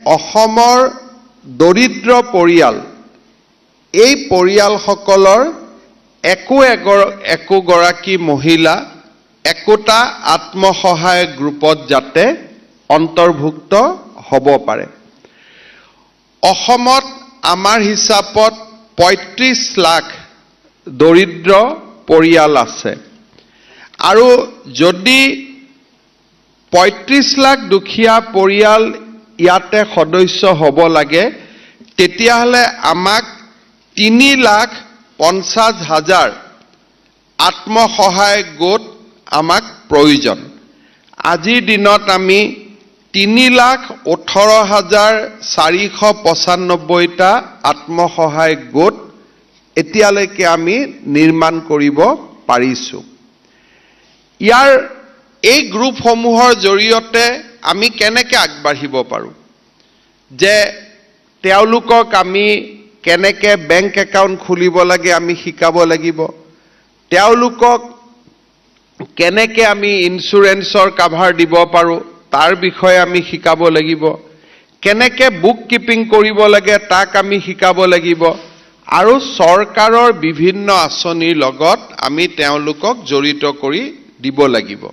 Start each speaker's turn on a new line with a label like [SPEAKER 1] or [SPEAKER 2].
[SPEAKER 1] অসমৰ দৰিদ্ৰ পৰিয়াল এই পৰিয়ালসকলৰ একোগৰাকী মহিলা একোটা আত্মসহায়ক গ্ৰুপত যাতে অন্তৰ্ভুক্ত হ'ব পাৰে। অসমত আমাৰ হিচাপত ৩৫ লাখ দৰিদ্ৰ পৰিয়াল আছে আৰু যদি ৩৫ লাখ দুখীয়া পৰিয়াল ইয়াতে সদস্য হ'ব লাগে তেতিয়াহ'লে আমাক ৩,৫০,০০০ আত্মসহায়ক গোট আমাক প্ৰয়োজন। আজিৰ দিনত আমি ৩,১৮,৪৯৫টা আত্মসহায়ক গোট এতিয়ালৈকে আমি নিৰ্মাণ কৰিব পাৰিছোঁ। এই গ্ৰুপসমূহৰ জৰিয়তে আমি কেনেকৈ আগবাঢ়িব পাৰোঁ যে তেওঁলোকক আমি কেনেকৈ বেংক একাউণ্ট খুলিব লাগে আমি শিকাব লাগিব, তেওঁলোকক কেনেকৈ আমি ইঞ্চুৰেঞ্চৰ কাভাৰ দিব পাৰোঁ তাৰ বিষয়ে আমি শিকাব লাগিব, কেনেকৈ বুক কিপিং কৰিব লাগে তাক আমি শিকাব লাগিব আৰু চৰকাৰৰ বিভিন্ন আঁচনিৰ লগত আমি তেওঁলোকক জড়িত কৰি দিব লাগিব।